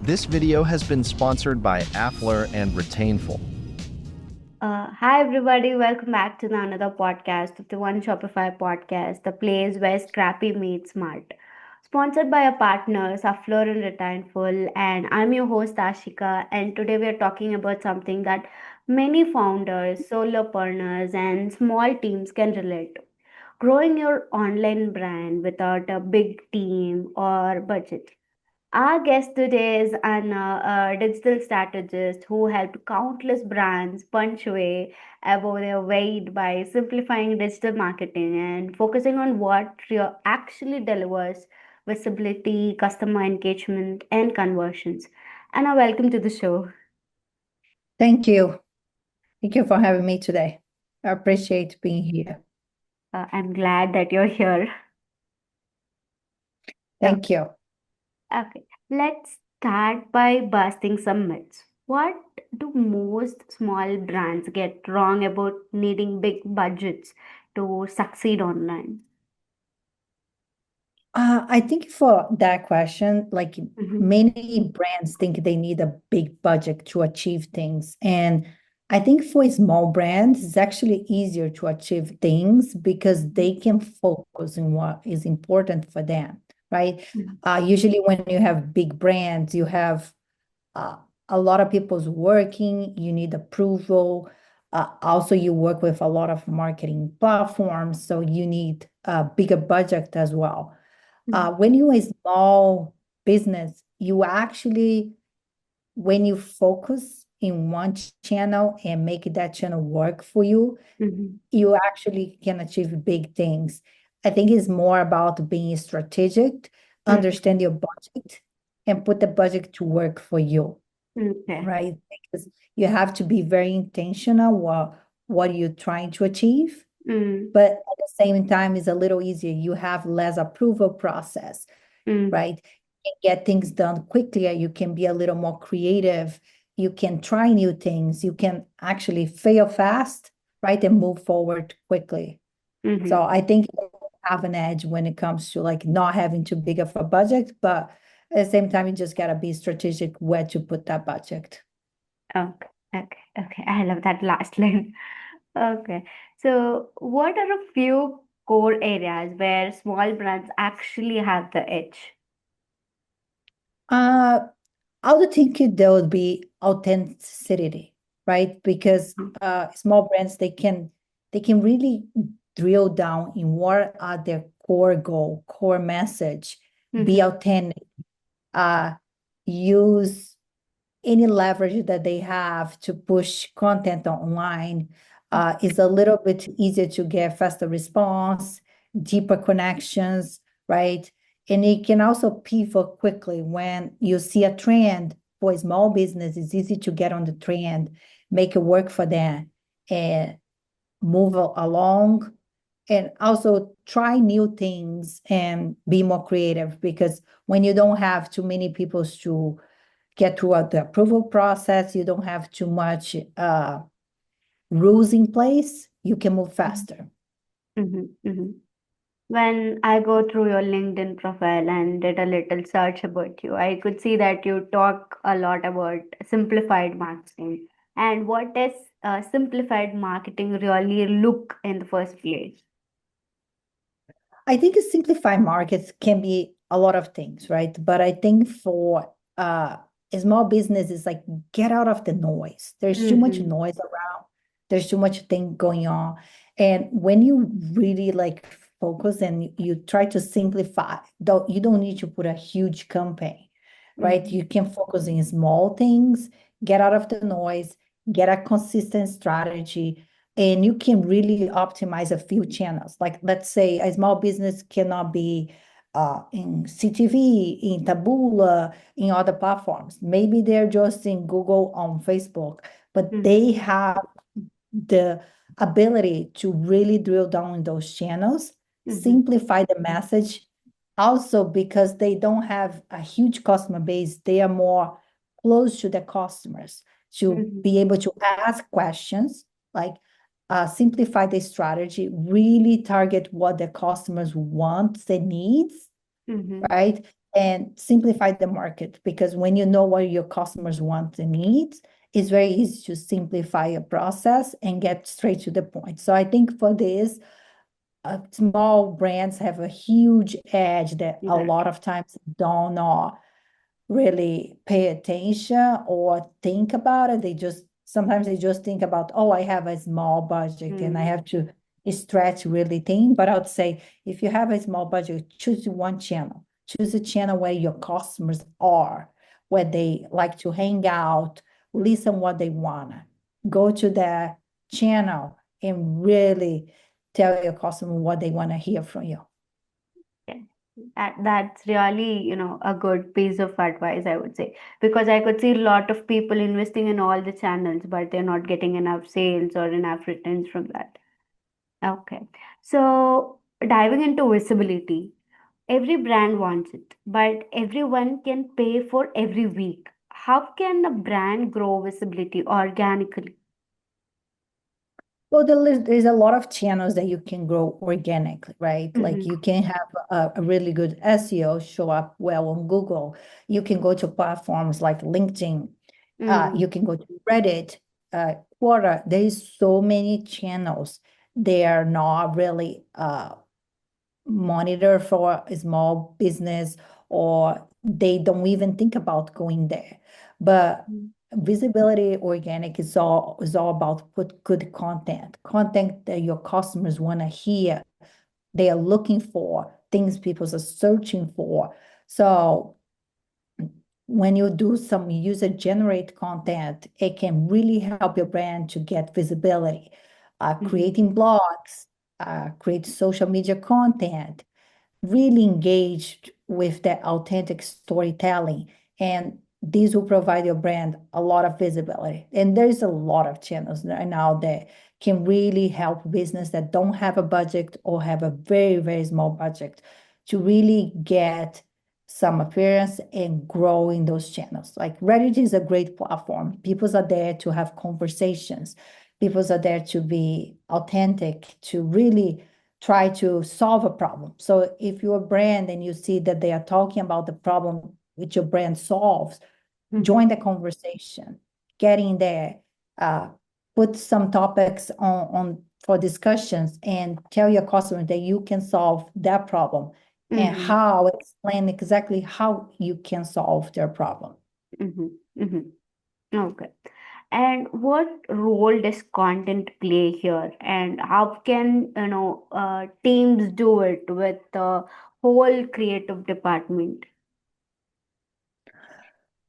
This video has been sponsored by Affler and Retainful. Hi everybody, welcome back to another podcast of the One Shopify Podcast, the place where scrappy meets smart. Sponsored by our partners, Affler and Retainful, and I'm your host Aashika, and today we are talking about something that many founders, solopreneurs, and small teams can relate to. Growing your online brand without a big team or budget. Our guest today is a digital strategist who helped countless brands punch way above their weight by simplifying digital marketing and focusing on what actually delivers visibility, customer engagement, and conversions. Anna, welcome to the show. Thank you. Thank you for having me today. I appreciate being here. I'm glad that you're here. Thank you. Okay, let's start by busting some myths. What do most small brands get wrong about needing big budgets to succeed online? I think for that question, like Mm-hmm. many brands think they need a big budget to achieve things. And I think for small brands, it's actually easier to achieve things because they can focus on what is important for them, right? Usually when you have big brands, you have uh, a lot of people's working, you need approval. Also, you work with a lot of marketing platforms, so you need a bigger budget as well. When you're a small business, you actually, when you focus in one channel and make that channel work for you, Mm-hmm. you actually can achieve big things. I think it's more about being strategic, understand your budget, and put the budget to work for you, Okay. right? Because you have to be very intentional what you're trying to achieve. Mm, But at the same time, it's a little easier. You have less approval process, mm, right? You can get things done quickly. You can be a little more creative. You can try new things. You can actually fail fast, right? And move forward quickly. mm-hmm. So I think you have an edge when it comes to like not having too big of a budget, but at the same time, you just gotta be strategic where to put that budget. Okay. Okay. Okay. I love that last line. Okay. So, what are a few core areas where small brands actually have the edge? Uh, I would think there would be authenticity, right? Because small brands they can really drill down in what are their core goal, core message, be Mm-hmm. authentic, uh, use any leverage that they have to push content online. Is a little bit easier to get faster response, deeper connections, right? And it can also pivot quickly when you see a trend for a small business. It's easy to get on the trend, make it work for them, and move along. And also try new things and be more creative because when you don't have too many people to get throughout the approval process, you don't have too much rules in place, you can move faster. Mm-hmm. Mm-hmm. When I go through your LinkedIn profile and did a little search about you, I could see that you talk a lot about simplified marketing. And what does simplified marketing really look in the first place? I think a simplified markets can be a lot of things, right? But I think for a small business is like get out of the noise. There's too much Mm-hmm. noise around. There's too much thing going on. And when you really like focus and you try to simplify, though you don't need to put a huge campaign, right? Mm-hmm. You can focus in small things, get out of the noise, get a consistent strategy, and you can really optimize a few channels. Like let's say a small business cannot be in CTV, in Taboola, in other platforms. Maybe they're just in Google on Facebook, but Mm-hmm. they have the ability to really drill down in those channels, Mm-hmm. simplify the message. Also, because they don't have a huge customer base, they are more close to the customers to Mm-hmm. be able to ask questions, like simplify the strategy, really target what the customers want, the needs, Mm-hmm. right? and simplify the market, because when you know what your customers want and need, it's very easy to simplify a process and get straight to the point. So I think for this, small brands have a huge edge that a Right. lot of times don't know really pay attention or think about it. Sometimes they just think about, oh, I have a small budget and I Mm. have to stretch really thin. But I would say if you have a small budget, choose one channel. Choose a channel where your customers are, where they like to hang out, listen what they want. Go to that channel and really tell your customer what they want to hear from you. Yeah. That's really, a good piece of advice, I would say, because I could see a lot of people investing in all the channels, but they're not getting enough sales or enough returns from that. Okay. So diving into visibility, every brand wants it, but everyone can pay for every week. How can a brand grow visibility organically? Well, there's a lot of channels that you can grow organically, right? Like you Mm-hmm. can have a really good SEO show up well on Google. You can go to platforms like LinkedIn. Mm-hmm. You can go to Reddit, Quora. There is so many channels. They are not really monitor for a small business, or they don't even think about going there. But visibility organic is all about put good content that your customers want to hear, they are looking for, things people are searching for. So when you do some user generate content, it can really help your brand to get visibility. Mm-hmm. Creating blogs, create social media content, really engaged with that authentic storytelling. And these will provide your brand a lot of visibility. And there's a lot of channels right now that can really help business that don't have a budget or have a very, very small budget to really get some appearance and grow in those channels. Like Reddit is a great platform. People are there to have conversations. People are there to be authentic, to really try to solve a problem. So if you're a brand and you see that they are talking about the problem which your brand solves, Mm-hmm. join the conversation, get in there, uh, put some topics on for discussions, and tell your customer that you can solve that problem and Mm-hmm. how, explain exactly how you can solve their problem. Mm-hmm. Mm-hmm. Okay. And what role does content play here? And how can, teams do it with the whole creative department?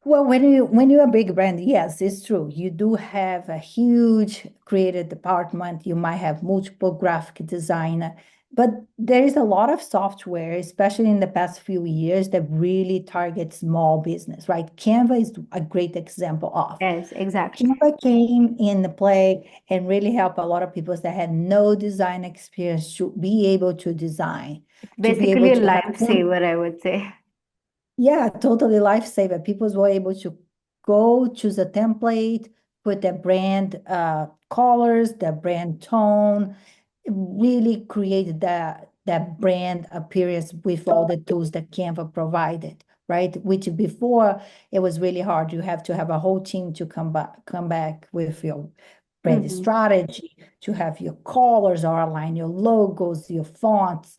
Well, when you're a big brand, yes, it's true. You do have a huge creative department. You might have multiple graphic designer, but there is a lot of software, especially in the past few years, that really targets small business, right? Canva is a great example of. Yes, exactly. Canva came in the play and really helped a lot of people that had no design experience to be able to design, It's to be basically able a to have. lifesaver, I would say. Yeah, totally lifesaver. People were able to go choose a template, put their brand colors, their brand tone, really create that brand appearance with all the tools that Canva provided, right? Which before it was really hard. You have to have a whole team to come back with your brand Mm-hmm. strategy, to have your colors or align your logos, your fonts,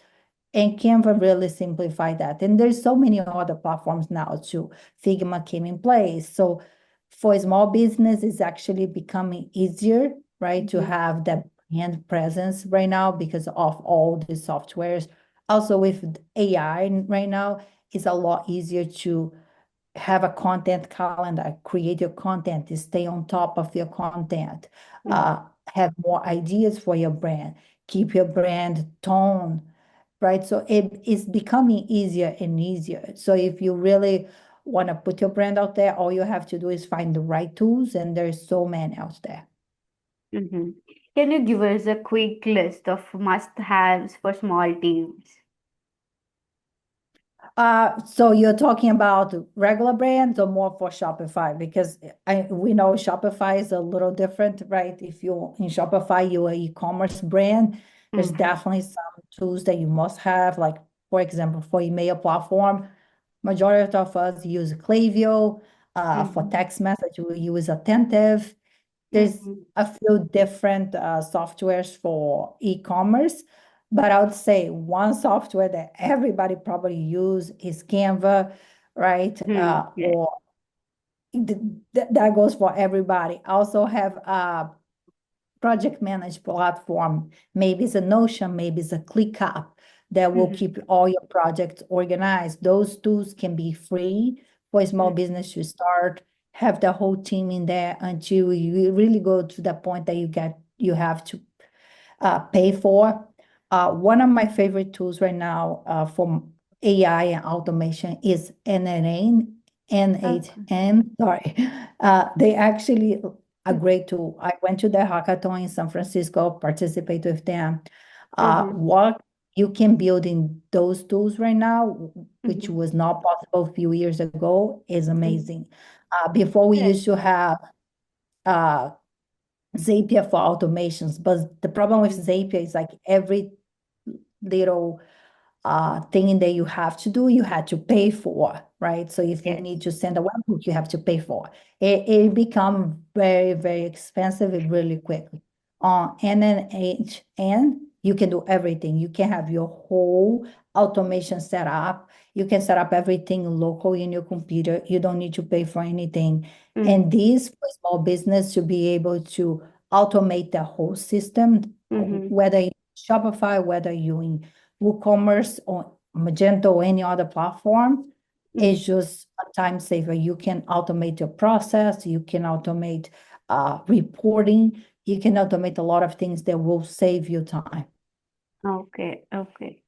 and Canva really simplified that. And there's so many other platforms now too. Figma came in place. So for a small business, it's actually becoming easier, right, to Mm-hmm. have that brand presence right now because of all the softwares. Also with AI right now, it's a lot easier to have a content calendar, create your content, to stay on top of your content, uh, have more ideas for your brand, keep your brand tone, right? So it is becoming easier and easier. So if you really want to put your brand out there, all you have to do is find the right tools, and there's so many out there. Mm-hmm. Can you give us a quick list of must-haves for small teams? So you're talking about regular brands or more for Shopify? Because we know Shopify is a little different, right? If you're in Shopify, you're an e-commerce brand, there's Mm-hmm. definitely some tools that you must have, like, for example, for email platform, Majority of us use Klaviyo. For Mm-hmm. text message, we use Attentive. There's Mm-hmm. a few different softwares for e-commerce, but I would say one software that everybody probably use is Canva, right? Yes. Or that goes for everybody. I also have a project managed platform. Maybe it's a Notion, maybe it's a ClickUp that will Mm-hmm. keep all your projects organized. Those tools can be free for a small business to start, have the whole team in there until you really go to the point that you have to pay for. One of my favorite tools right now for AI and automation is Okay. N8N, sorry. They actually a great tool. I went to the hackathon in San Francisco, participate with them. Mm-hmm. What you can build in those tools right now, which Mm-hmm. was not possible a few years ago, is Mm-hmm. amazing. Before we Yes. used to have uh, Zapier for automations, but the problem with Zapier is like every little thing that you have to do, you had to pay for, right? So if you Yes. need to send a webhook, you have to pay for. It become very, very expensive really quickly. On NNHN, you can do everything. You can have your whole automation set up. You can set up everything local in your computer. You don't need to pay for anything. And Mm-hmm. this for small business to be able to automate the whole system, Mm-hmm. whether in Shopify, whether you in WooCommerce or Magento or any other platform, Mm-hmm. is just a time saver. You can automate your process, you can automate reporting, you can automate a lot of things that will save you time. Okay. Okay.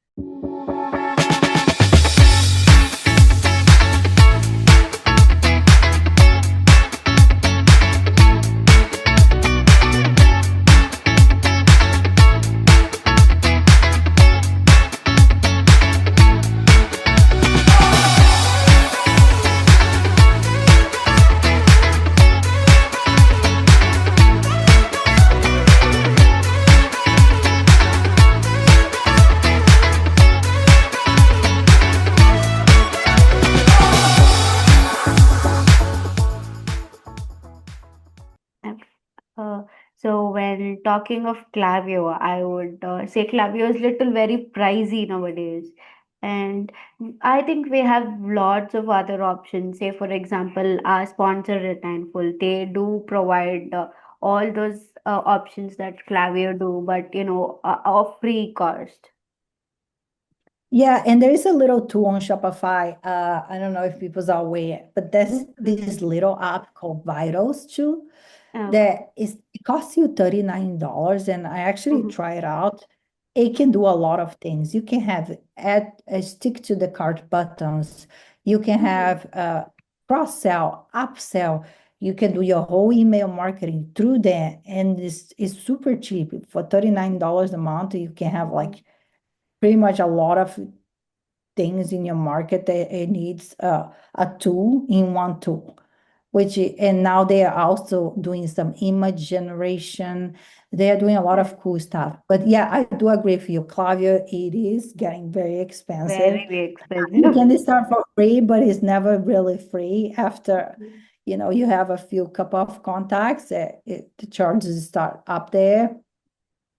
Okay. Uh, so when talking of Klaviyo, I would say Klaviyo is little very pricey nowadays. And I think we have lots of other options. Say, for example, our sponsor Returnful, they do provide all those options that Klaviyo do, but of free cost. Yeah, and there is a little tool on Shopify. I don't know if people are aware, but there's Mhm. this little app called Vitals too Okay. that is it costs you $39, and I actually Mhm. try it out. It can do a lot of things. You can have add stick to the cart buttons. You can Mhm. have cross-sell, upsell. You can do your whole email marketing through that, and it's super cheap. For $39 a month, you can have Mhm. like pretty much a lot of things in your market that it needs a tool in one tool, and now they are also doing some image generation. They are doing a lot Yes. of cool stuff. But yeah, I do agree with you. Klaviyo, it is getting very expensive. Very You expensive. can start for free, but it's never really free after, you have a few couple of contacts, the charges start up there.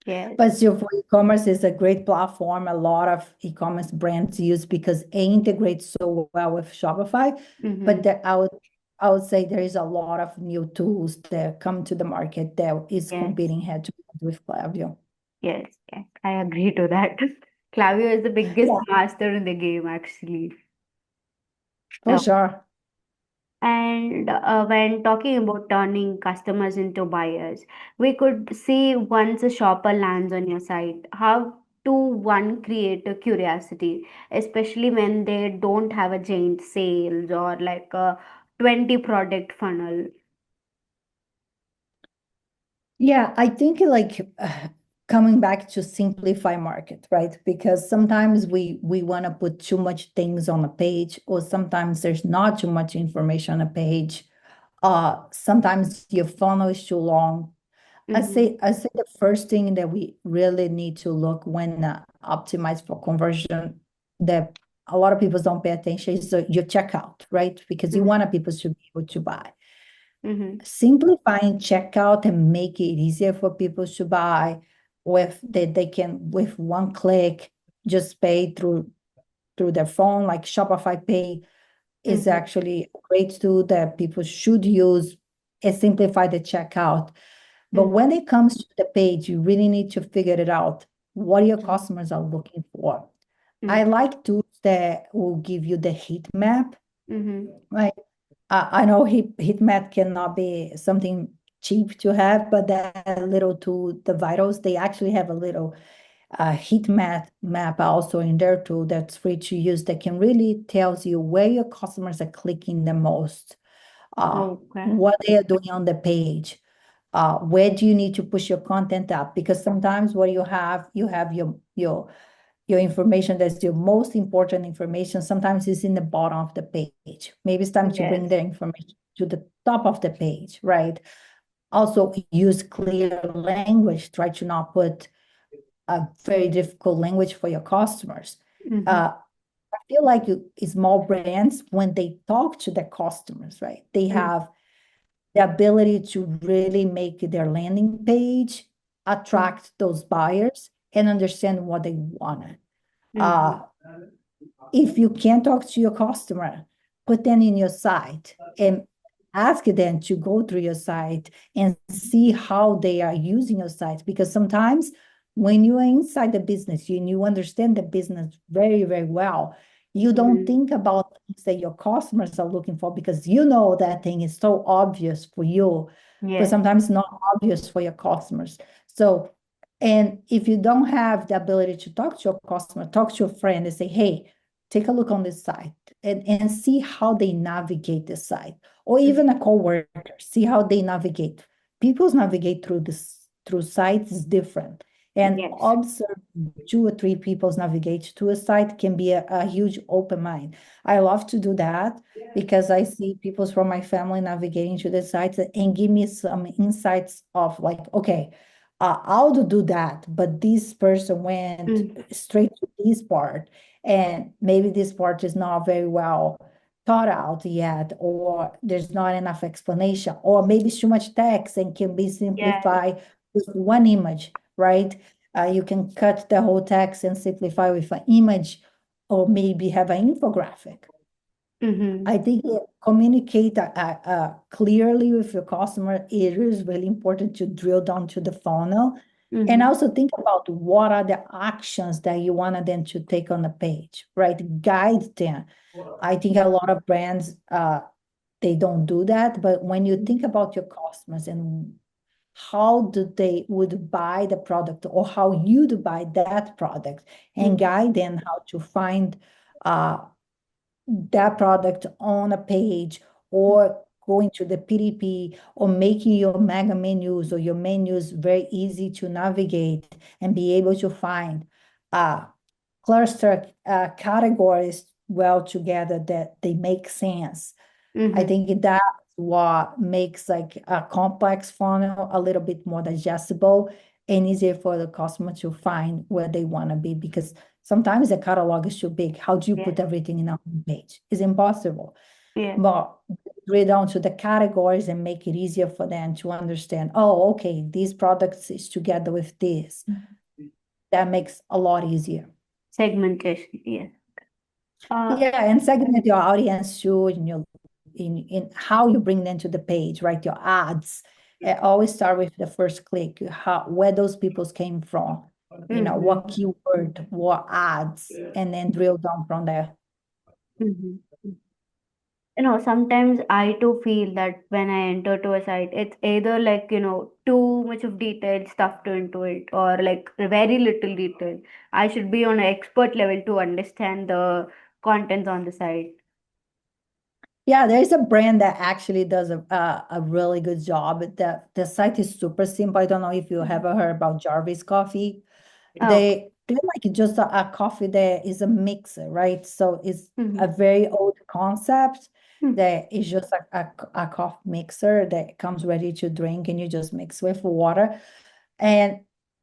Yes. But still, for e-commerce is a great platform. A lot of e-commerce brands use because it integrates so well with Shopify. But Mm-hmm. I would say there is a lot of new tools that come to the market that is Yes. competing head to head with Klaviyo. Yes, yes, I agree to that. Clavio is the biggest Yeah, master in the game, actually. for Uh, sure. and when talking about turning customers into buyers, we could see once a shopper lands on your site, how to one create a curiosity, especially when they don't have a giant sales or like a 20 product funnel. Yeah, I think like coming back to simplify market, right? Because sometimes we want to put too much things on a page, or sometimes there's not too much information on a page. Sometimes your funnel is too long. Mm-hmm. I say the first thing that we really need to look when optimize for conversion, that a lot of people don't pay attention is your checkout, right? Because you want people to be able to buy. Simplifying checkout and make it easier for people to buy with that they can with one click just pay through their phone, like Shopify Pay is actually a great tool that people should use and simplify the checkout. But when it comes to the page, you really need to figure it out what your customers are looking for. I like tools that will give you the heat map, right? I know heat map cannot be something cheap to have, but that little tool, the Vitals, they actually have a little heat map also in their tool that's free to use that can really tells you where your customers are clicking the most, what they are doing on the page, where do you need to push your content up? Because sometimes what you have your information that's your most important information. Sometimes it's in the bottom of the page. Maybe it's time to bring the information to the top of the page, right? Also use clear language. Try to not put a very difficult language for your customers. I feel like small brands, when they talk to their customers, right, they have the ability to really make their landing page attract those buyers and understand what they want. If you can't talk to your customer, put them in your site and ask them to go through your site and see how they are using your site. Because sometimes when you are inside the business and you understand the business very, very well, you don't think about things that your customers are looking for because you know that thing is so obvious for you, but sometimes not obvious for your customers. So, and if you don't have the ability to talk to your customer, talk to your friend and say, hey, take a look on this site and see how they navigate the site, or even a coworker, see how they navigate. People navigate through sites is different. And observe 2 or 3 people's navigate to a site can be a huge open mind. I love to do that because I see people from my family navigating to the sites and give me some insights of like, okay, I'll do that, but this person went straight to this part, and maybe this part is not very well thought out yet, or there's not enough explanation, or maybe it's too much text and can be simplified with one image, right? You can cut the whole text and simplify with an image, or maybe have an infographic. I think communicate clearly with your customer. It is really important to drill down to the funnel, and also think about what are the actions that you want them to take on the page, right? Guide them. I think a lot of brands they don't do that, but when you think about your customers and how do they would buy the product or how you'd buy that product, and guide them how to find that product on a page, or going to the PDP, or making your mega menus or your menus very easy to navigate and be able to find cluster categories well together that they make sense. I think that's what makes like a complex funnel a little bit more digestible and easier for the customer to find where they want to be, because sometimes the catalog is too big. How do you put everything in a home page? It's impossible. But read down to the categories and make it easier for them to understand, oh, okay, these products is together with this. That makes a lot easier. Segmentation, Yeah, and segment your audience too in how you bring them to the page, right? Your ads. Always start with the first click, where those people came from, what keyword, what ads, and then drill down from there. Sometimes I too feel that when I enter to a site, it's either like, too much of detail stuffed into it, or like very little detail. I should be on an expert level to understand the contents on the site. Yeah, there's a brand that actually does a really good job. The site is super simple. I don't know if you have heard about Jarvis Coffee. They're like just a coffee that is a mixer, right? So it's a very old concept that is just a coffee mixer that comes ready to drink, and you just mix with water. And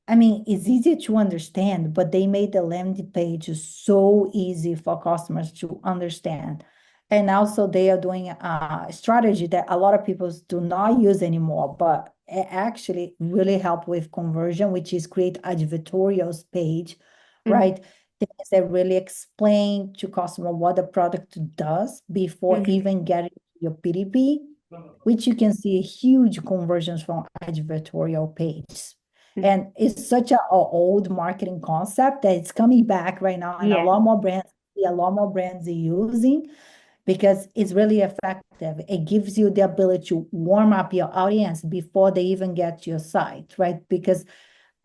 I mean, it's easy to understand, but they made the landing page so easy for customers to understand. And also they are doing a strategy that a lot of people do not use anymore, but it actually really help with conversion, which is create advertorials page, Mm-hmm. right? Things that really explain to customer what the product does before Mm-hmm. even getting your PDP, which you can see huge conversions from advertorial pages. Mm-hmm. And it's such a old marketing concept that it's coming back right now, and a Yeah. lot more brands, a lot more brands are using because it's really effective. It gives you the ability to warm up your audience before they even get to your site, right? Because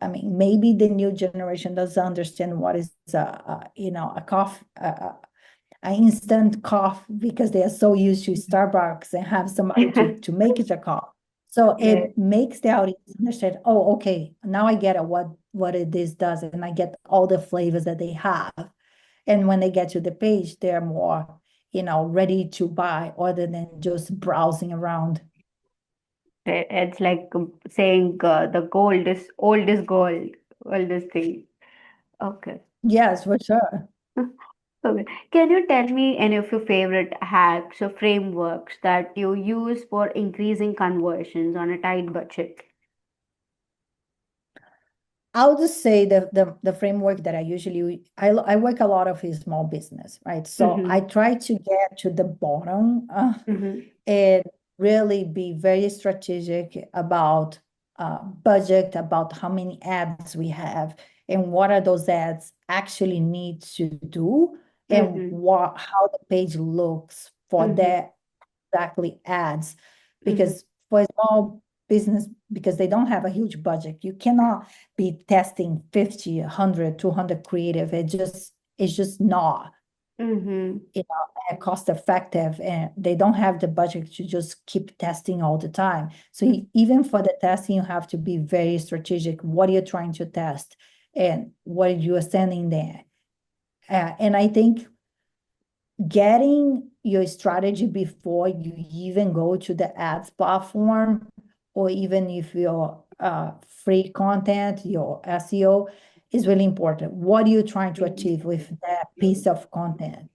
I mean, maybe the new generation doesn't understand what is a coffee, an instant coffee because they are so used to Starbucks and have somebody to make it a coffee. So Yeah. it makes the audience understand, oh, okay, now I get it, what it this does, and I get all the flavors that they have. And when they get to the page, they're more, ready to buy other than just browsing around. It's like saying the gold is old is gold, all this thing. Okay. Yes, for sure. Okay. Can you tell me any of your favorite hacks or frameworks that you use for increasing conversions on a tight budget? I'll just say the framework that I usually I work a lot of is small business, right? So I Mm-hmm. try to get to the bottom Mm-hmm. and really be very strategic about budget, about how many ads we have, and what are those ads actually need to do, and Mm-hmm. what how the page looks for Mm-hmm. that exactly ads. Mm-hmm. Because for a small business, because they don't have a huge budget, you cannot be testing 50, 100, 200 creative. It's just not, Mm-hmm. cost effective, and they don't have the budget to just keep testing all the time. So Mm-hmm. even for the testing, you have to be very strategic. What are you trying to test and what you are sending there? And I think getting your strategy before you even go to the ads platform, or even if you're free content, your SEO is really important. What are you trying to achieve with that piece of content?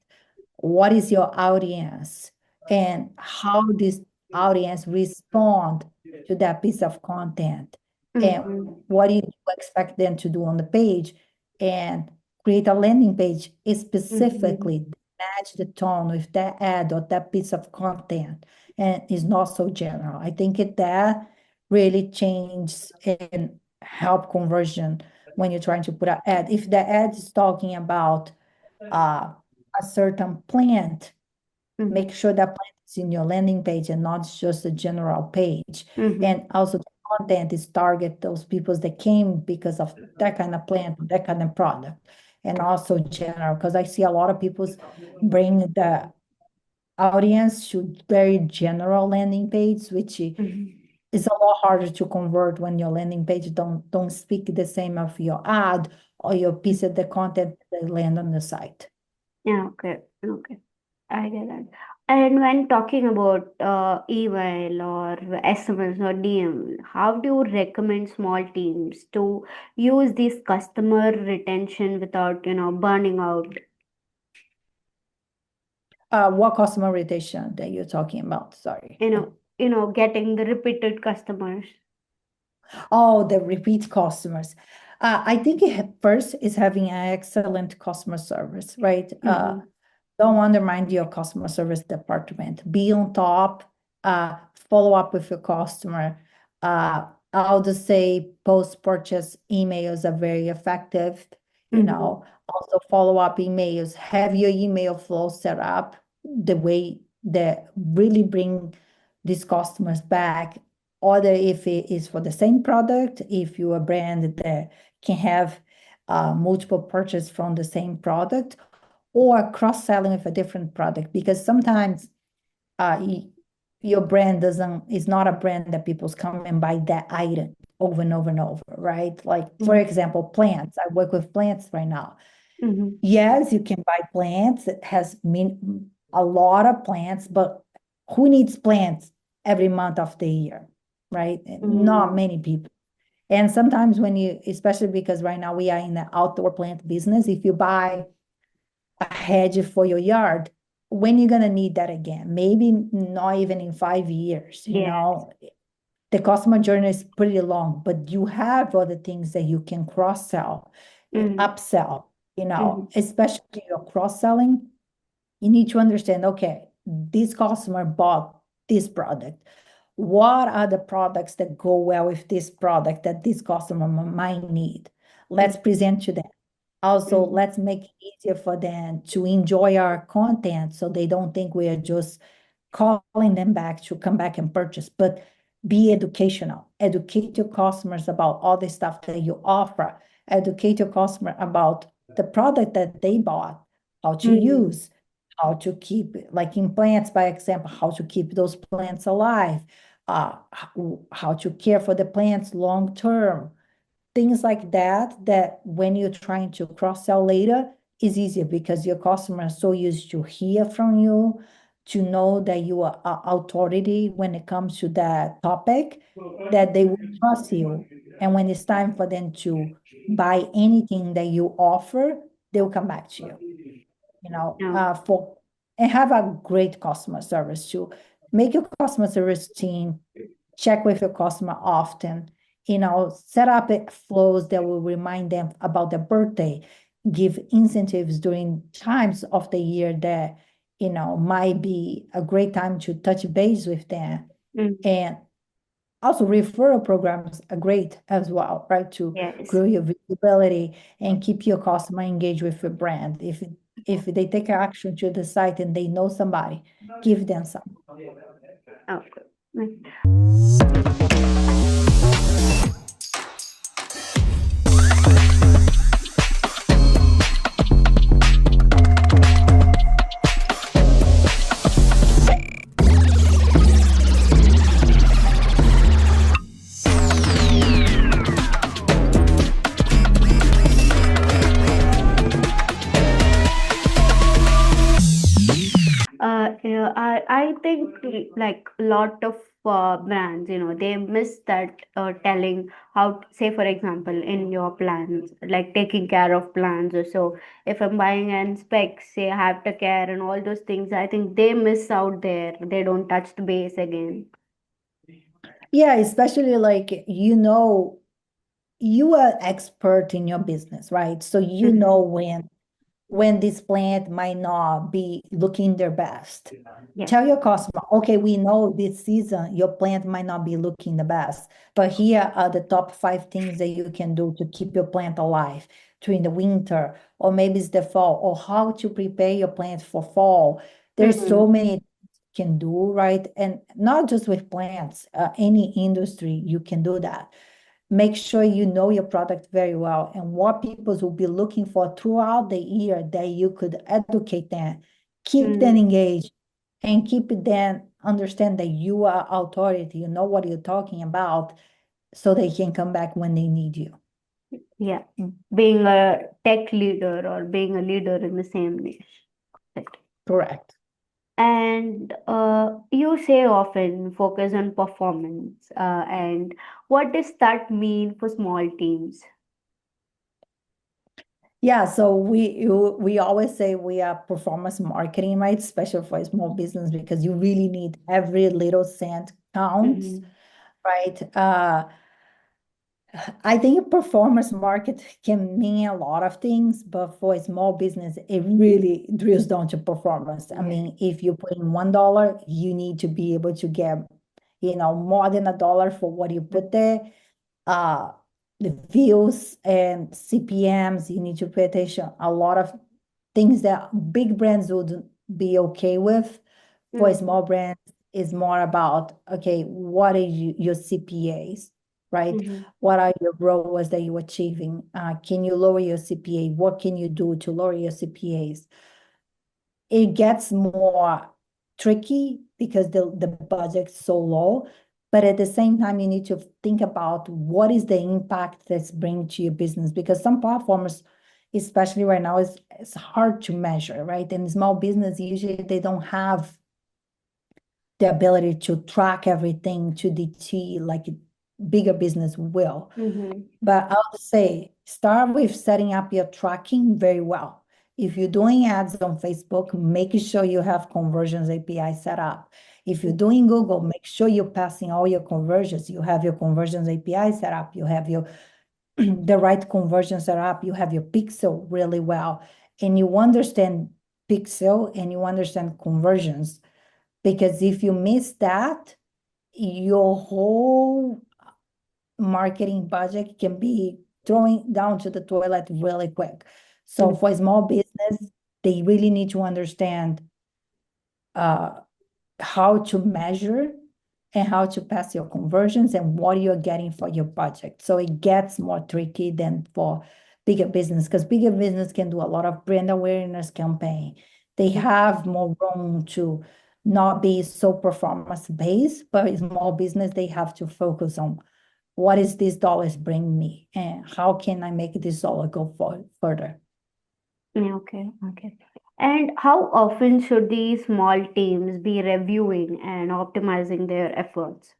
What is your audience, and how this audience respond to that piece of content, and Mm-hmm. what do you expect them to do on the page, and create a landing page Mm-hmm. specifically match the tone with that ad or that piece of content, and is not so general. I think that really changes and help conversion when you're trying to put an ad. If the ad is talking about uh, a certain plant, Mm-hmm. make sure that plant is in your landing page and not just a general page. Mm-hmm. And also the content is target those people that came because of that kind of plant, that kind of product. And also general, because I see a lot of people bring the audience to very general landing page, which Mm-hmm. is a lot harder to convert when your landing page don't speak the same of your ad or your piece of the content that land on the site. Yeah, okay. Okay. I get that. And when talking about email or SMS or DM, how do you recommend small teams to use this customer retention without, burning out? What customer retention that you're talking about? Sorry. Getting the repeated customers. Oh, the repeat customers. I think first is having an excellent customer service, right? Mm-hmm. Don't undermine your customer service department. Be on top, follow up with your customer. I'll just say post-purchase emails are very effective. Mm-hmm. Also follow up emails. Have your email flow set up the way that really bring these customers back, or if it is for the same product, if you're a brand that can have multiple purchase from the same product, or cross-selling with a different product, because sometimes your brand doesn't is not a brand that people's come and buy that item over and over and over, right? Like, for Mm-hmm. example, plants. I work with plants right now. Mm-hmm. Yes, you can buy plants. It has a lot of plants, but who needs plants every month of the year, right? Not Mm-hmm. many people. And sometimes when you, especially because right now we are in the outdoor plant business, if you buy a hedge for your yard, when you're gonna need that again? Maybe not even in 5 years, Yes. The customer journey is pretty long, but you have other things that you can cross-sell, Mm-hmm. upsell, Mm-hmm. especially your cross-selling. You need to understand, okay, this customer bought this product. What are the products that go well with this product that this customer might need? Let's present to them. Also, Mm-hmm. let's make it easier for them to enjoy our content so they don't think we are just calling them back to come back and purchase, but be educational. Educate your customers about all the stuff that you offer. Educate your customer about the product that they bought, how to Mm-hmm. use, how to keep, like in plants, by example, how to keep those plants alive, how to care for the plants long term, things like that, that when you're trying to cross-sell later is easier because your customer is so used to hear from you, to know that you are authority when it comes to that topic, that they will trust you. And when it's time for them to buy anything that you offer, they'll come back to you, No. for and have a great customer service too. Make your customer service team check with your customer often, set up flows that will remind them about their birthday, give incentives during times of the year that, might be a great time to touch base with them. Mm-hmm. And also referral programs are great as well, right? To Yes. grow your visibility and keep your customer engaged with your brand. If they take action to the site and they know somebody, give them some. Okay. Yeah, I think like a lot of brands, they miss that telling how, say for example, in your plans, like taking care of plans or so. If I'm buying and specs, say I have to care and all those things, I think they miss out there. They don't touch the base again. Yeah, especially like, you are expert in your business, right? So Mm-hmm. when this plant might not be looking their best. Yeah. Tell your customer, okay, we know this season your plant might not be looking the best, but here are the top 5 things that you can do to keep your plant alive during the winter, or maybe it's the fall, or how to prepare your plant for fall. There's Mm-hmm. so many things you can do, right? And not just with plants, any industry you can do that. Make sure you know your product very well and what people will be looking for throughout the year, that you could educate them, keep them Mm-hmm. engaged, and keep them understand that you are authority, you know what you're talking about, so they can come back when they need you. Yeah. Being a tech leader or being a leader in the same niche. Right. Correct. And you say often focus on performance. And what does that mean for small teams? Yeah, so we always say we are performance marketing, right? Especially for a small business, because you really need every little cent counts, Mm-hmm. right? I think performance market can mean a lot of things, but for a small business, it really drills down to performance. I Yes. mean, if you put in $1, you need to be able to get, more than $1 for what you put there. Uh, the views and CPMs, you need to pay attention. A lot of things that big brands would be okay with. For a Mm-hmm. small brand, is more about, okay, what is your CPAs, right? Mm-hmm. What are your ROAS that you're achieving? Can you lower your CPA? What can you do to lower your CPAs? It gets more tricky because the budget's so low. But at the same time, you need to think about what is the impact that's bringing to your business, because some platforms, especially right now, it's hard to measure, right? And small business, usually they don't have the ability to track everything to the T, like bigger business will. Mm-hmm. But I would say start with setting up your tracking very well. If you're doing ads on Facebook, make sure you have conversions API set up. If you're doing Google, make sure you're passing all your conversions. You have your conversions API set up. You have your the right conversion set up. You have your pixel really well, and you understand pixel and you understand conversions. Because if you miss that, your whole marketing budget can be throwing down to the toilet really quick. So for a small business, they really need to understand uh, how to measure and how to pass your conversions and what you're getting for your budget. So it gets more tricky than for bigger business, because bigger business can do a lot of brand awareness campaign. They have more room to not be so performance based, but small business, they have to focus on what is these dollars bring me and how can I make this dollar go further. Yeah, okay, okay. And how often should these small teams be reviewing and optimizing their efforts?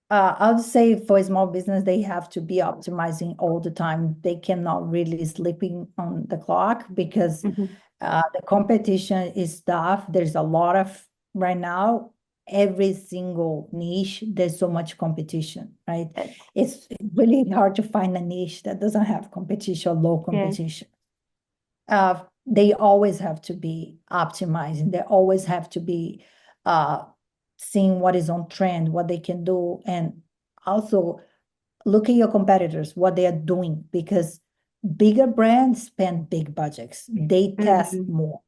I would say for a small business, they have to be optimizing all the time. They cannot really sleeping on the clock because Mm-hmm. the competition is tough. There's a lot of right now, every single niche, there's so much competition, right? Yes, It's really hard to find a niche that doesn't have competition, low yes. competition. They always have to be optimizing. They always have to be uh, seeing what is on trend, what they can do, and also look at your competitors, what they are doing, because bigger brands spend big budgets. They test Mm-hmm. more.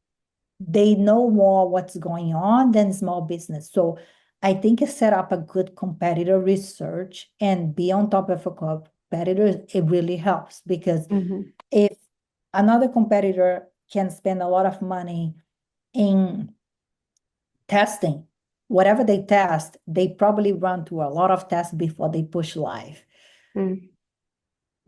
They know more what's going on than small business. So I think set up a good competitor research and be on top of a competitors, it really helps because Mm-hmm. if another competitor can spend a lot of money in testing, whatever they test, they probably run through a lot of tests before they push live. Mm.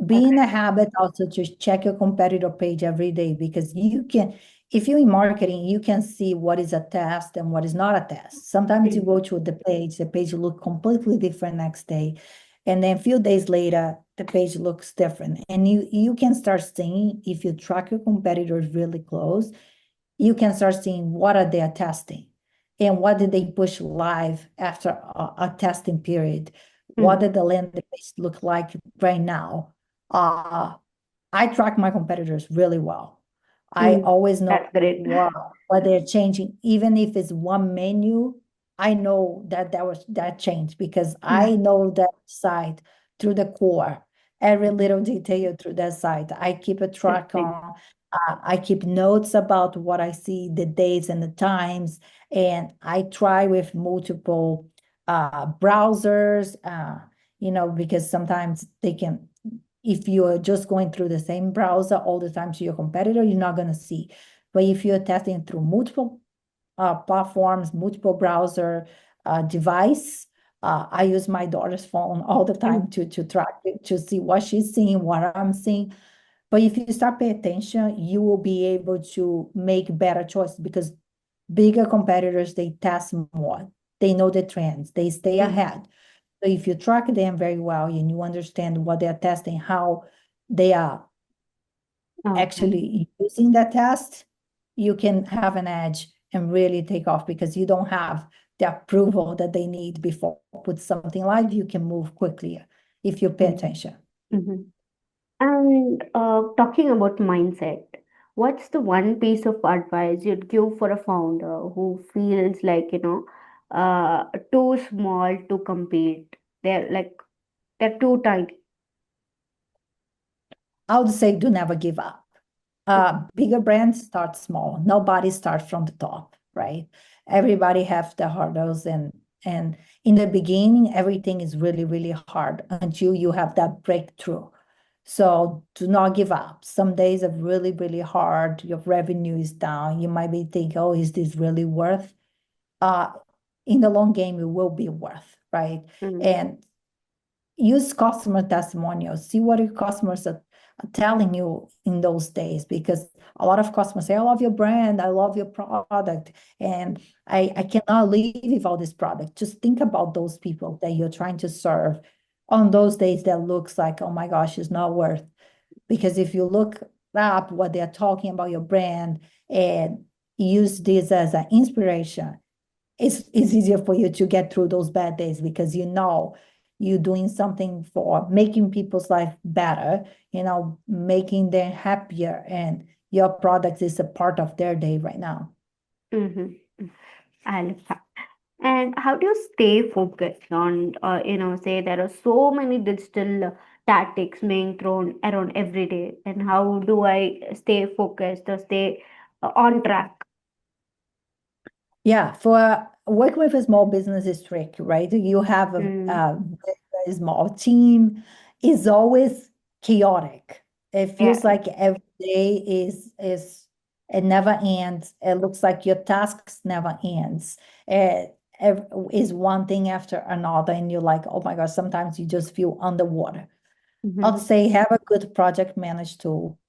Be in a habit also to check your competitor page every day, because you can, if you're in marketing, you can see what is a test and what is not a test. Sometimes you go to the page look completely different next day. And then a few days later, the page looks different. And you can start seeing, if you track your competitors really close, you can start seeing what are they testing and what did they push live after a testing period. What Mm. did the landing page look like right now? uh, I track my competitors really well. I Mm. always know That's great. what they're changing. Even if it's one menu, I know that changed because I Mm. know that site through the core, every little detail through that site. I keep a track Interesting. on. I keep notes about what I see, the dates and the times, and I try with multiple browsers. Because sometimes they can, if you're just going through the same browser all the time to your competitor, you're not going to see. But if you're testing through multiple platforms, multiple browser device, I use my daughter's phone all the time Mm. to track it, to see what she's seeing, what I'm seeing. But if you start paying attention, you will be able to make better choices, because bigger competitors, they test more. They know the trends. They stay Mm. ahead. So if you track them very well and you understand what they're testing, how they are Okay. actually using that test, you can have an edge and really take off, because you don't have the approval that they need before put something live. You can move quickly if you pay Mm. attention. Mm-hmm. And talking about mindset, what's the one piece of advice you'd give for a founder who feels like, too small to compete? They're too tiny. I would say do never give up. Bigger brands start small. Nobody starts from the top, right? Everybody have the hurdles, and in the beginning, everything is really, really hard until you have that breakthrough. So do not give up. Some days are really, really hard. Your revenue is down. You might be thinking, oh, is this really worth? Uh, in the long game, it will be worth, right? Mm. And use customer testimonials. See what your customers telling you in those days, because a lot of customers say, I love your brand, I love your product, and I cannot live without this product. Just think about those people that you're trying to serve on those days that looks like, oh my gosh, it's not worth. Because if you look up what they're talking about your brand and use this as an inspiration, it's easier for you to get through those bad days, because you know you're doing something for making people's life better, making them happier, and your product is a part of their day right now. Mm-hmm. I love that. And how do you stay focused on, say there are so many digital tactics being thrown around every day, and how do I stay focused or stay on track? Yeah, for working with a small business is tricky, right? You have Mm, a very, very small team. It's always chaotic. It feels yeah. like every day is it never ends. It looks like your tasks never ends. Is one thing after another, and you're like, oh my gosh, sometimes you just feel underwater. I'd Mm-hmm. say have a good project managed tool.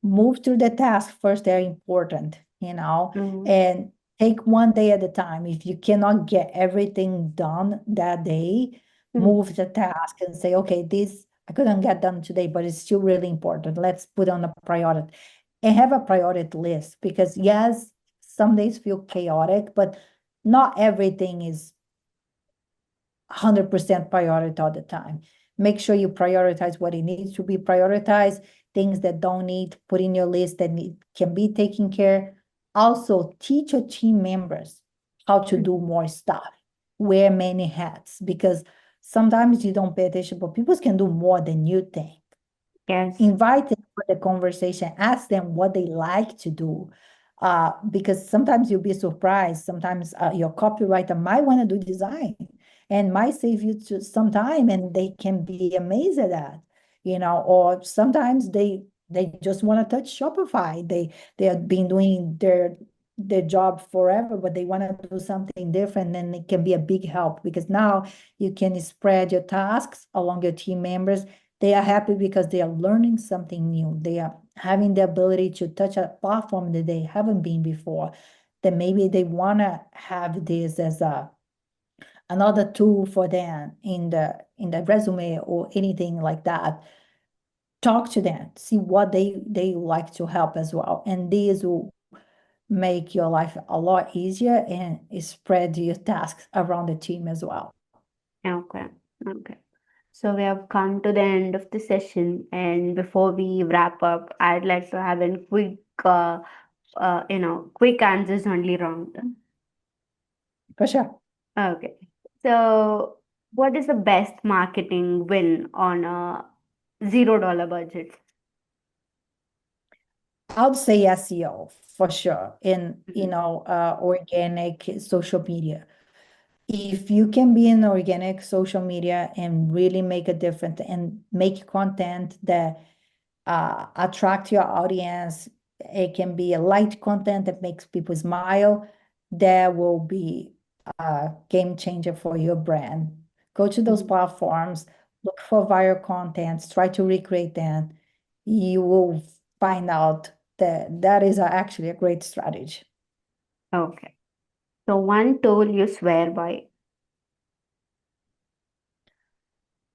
Move through the task first, they're important, Mm-hmm. and take one day at a time. If you cannot get everything done that day, move the task and say, okay, this I couldn't get done today, but it's still really important. Let's put on a priority and have a priority list, because yes, some days feel chaotic, but not everything is 100% priority all the time. Make sure you prioritize what it needs to be prioritized, things that don't need, put in your list that can be taken care. Also, teach your team members how to do more stuff, wear many hats, because sometimes you don't pay attention, but people can do more than you think. Yes. Invite them for the conversation, ask them what they like to do. Because sometimes you'll be surprised. Sometimes your copywriter might want to do design and might save you to some time, and they can be amazed at that, or sometimes they just want to touch Shopify. They have been doing their job forever, but they want to do something different, and it can be a big help, because now you can spread your tasks along your team members. They are happy because they are learning something new. They are having the ability to touch a platform that they haven't been before. That maybe they want to have this as another tool for them in the resume or anything like that. Talk to them, see what they like to help as well, and this will make your life a lot easier and spread your tasks around the team as well. Okay. Okay. So we have come to the end of the session, and before we wrap up, I'd like to have a quick answers only round. For sure. Okay. So, what is the best marketing win on a $0 budget? I would say SEO for sure, in Mhm. organic social media. If you can be in organic social media and really make a difference and make content that attract your audience, it can be a light content that makes people smile. That will be a game changer for your brand. Go to those Mhm. platforms, look for viral contents, try to recreate them. You will find out that that is actually a great strategy. Okay. So, one tool you swear by.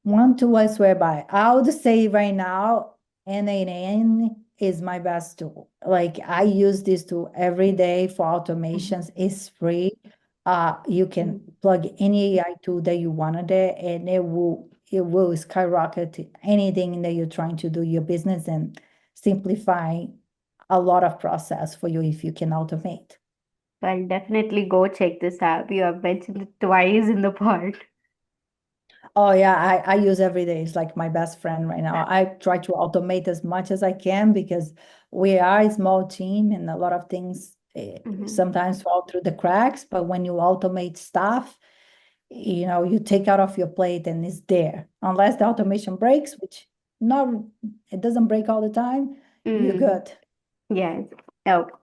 One tool I swear by. I would say right now, NAN is my best tool. Like I use this tool every day for Mhm. automations. It's free. You can Mhm. plug any AI tool that you wanted there, and it will skyrocket anything that you're trying to do your business, and simplify a lot of process for you if you can automate. So I'll definitely go check this out. You have mentioned it twice in the pod. Oh yeah, I use every day. It's like my best friend right now. I try to automate as much as I can, because we are a small team and a lot of things Mhm. sometimes fall through the cracks. But when you automate stuff, you take out of your plate and it's there. Unless the automation breaks, which not it doesn't break all the time, you're Mm. good. Yes. Okay.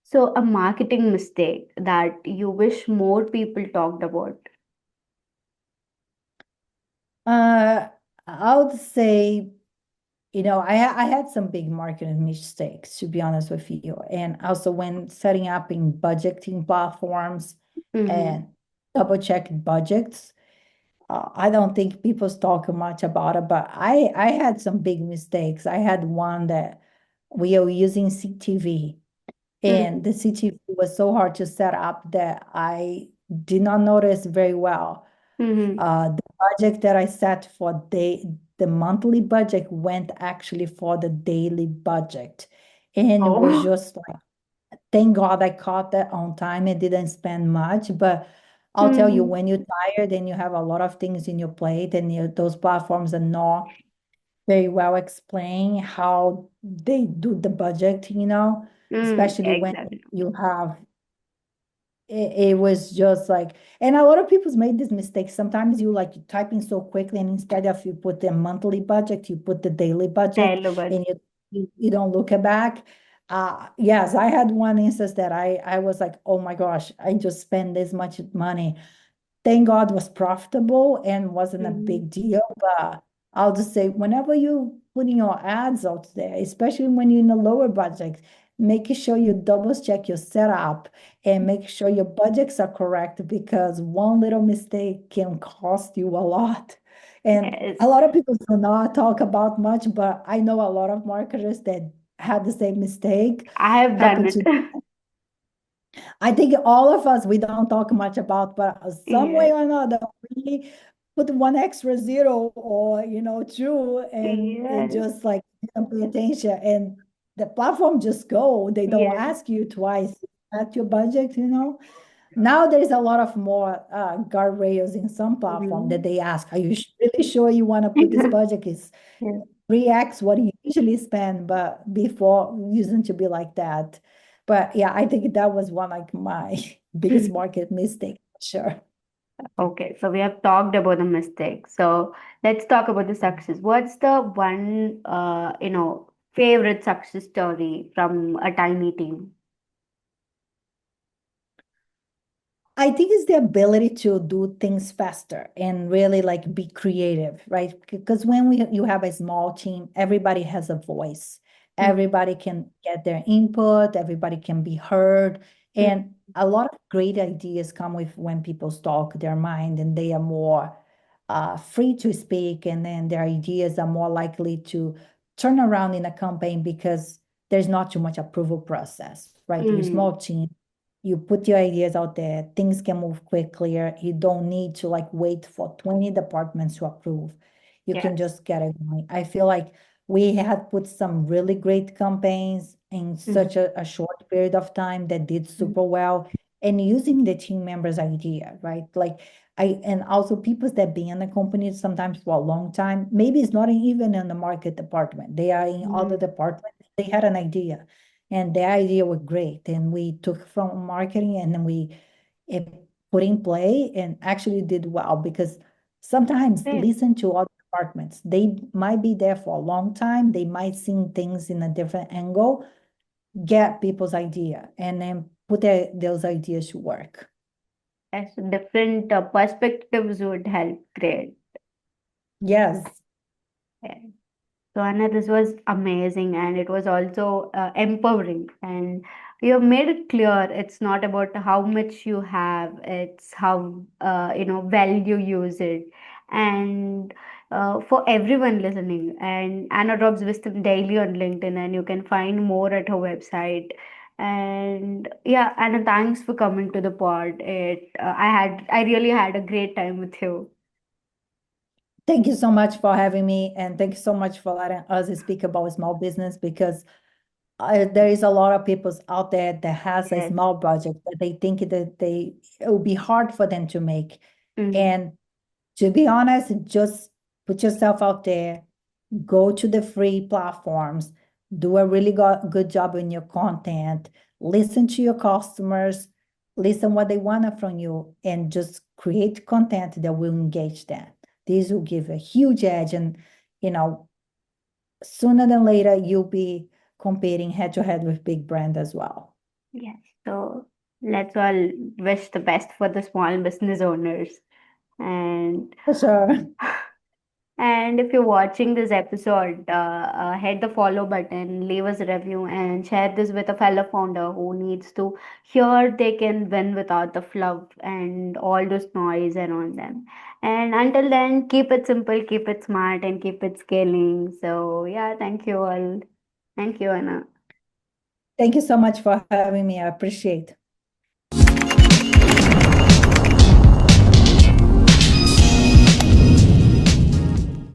So, a marketing mistake that you wish more people talked about. Uh, I would say I had some big marketing mistakes, to be honest with you. And also when setting up in budgeting platforms Mm-hmm. and double check budgets, I don't think people talk much about it, but I had some big mistakes. I had one that we are using CTV, and Mm-hmm. the CTV was so hard to set up that I did not notice very well. Mm-hmm. The budget that I set for the monthly budget went actually for the daily budget. And it was Oh. just like, thank God I caught that on time and didn't spend much. But I'll tell you, Mm-hmm. when you're tired and you have a lot of things in your plate and those platforms are not very well explained how they do the budget, Mm, especially when exactly. you have it was just like, and a lot of people made this mistake. Sometimes you like typing so quickly, and instead of you put the monthly budget, you put the daily budget, Tell about. and you don't look it back. Yes, I had one instance that I was like, oh my gosh, I just spent this much money. Thank God was profitable and wasn't a Mm-hmm. big deal. But I'll just say, whenever you putting your ads out there, especially when you're in a lower budget, make sure you double check your setup and make sure your budgets are correct, because one little mistake can cost you a lot. And Yes, a lot of people do not talk about much, but I know a lot of marketers that had the same mistake I have done happen it. to. I think all of us, we don't talk much about, but some way Yes, or another, we put one extra zero or, two, and it yes, just like don't pay attention. And the platform just go. They don't yes. ask you twice at your budget. Now there's a lot of more guardrails in some platform that Mm-hmm. they ask, are you really sure you want to put this budget? Is Yes. 3x what you usually spend, but before it used to be like that. But yeah, I think that was one like my biggest market mistake, sure. Okay, so we have talked about the mistakes. So let's talk about the success. What's the one, favorite success story from a tiny team? I think it's the ability to do things faster and really like be creative, right? Because when you have a small team, everybody has a voice. Mm-hmm. Everybody can get their input, everybody can be heard. And a lot of great ideas come with when people talk their mind and they are more free to speak, and then their ideas are more likely to turn around in a campaign because there's not too much approval process, right? You're a Mm-hmm. small team, you put your ideas out there, things can move quickly. You don't need to like wait for 20 departments to approve. You can Yes. just get it going. I feel like we had put some really great campaigns in such Mm-hmm. a short period of time that did super well, and using the team members' idea, right? Like and also people that been in the company sometimes for a long time, maybe it's not even in the market department. They are in other Mm-hmm. departments. They had an idea and the idea was great. And we took from marketing and then we it put in play and actually did well, because sometimes Great. listen to other departments. They might be there for a long time. They might see things in a different angle, get people's idea, and then put those ideas to work. Yes, different perspectives would help create. Yes, Yeah. So Anna, this was amazing and it was also empowering. And you have made it clear it's not about how much you have, it's how well you use it. And for everyone listening, and Anna drops wisdom daily on LinkedIn, and you can find more at her website. And yeah, Anna, thanks for coming to the pod. I really had a great time with you. thank you so much for having me, and thank you so much for letting us speak about small business, because there is a lot of people out there that has a Yes. small budget that they think that it will be hard for them to make. Mm-hmm. And to be honest, just put yourself out there, go to the free platforms, do a really good job in your content, listen to your customers, listen what they want from you, and just create content that will engage them. This will give a huge edge, and you know, sooner than later, you'll be competing head to head with big brand as well. Yes. So let's all wish the best for the small business owners. And For sure. And if you're watching this episode, hit the follow button, leave us a review, and share this with a fellow founder who needs to hear they can win without the fluff and all this noise around them. And until then, keep it simple, keep it smart, and keep it scaling. So, yeah, thank you all. Thank you, Anna. Thank you so much for having me. I appreciate.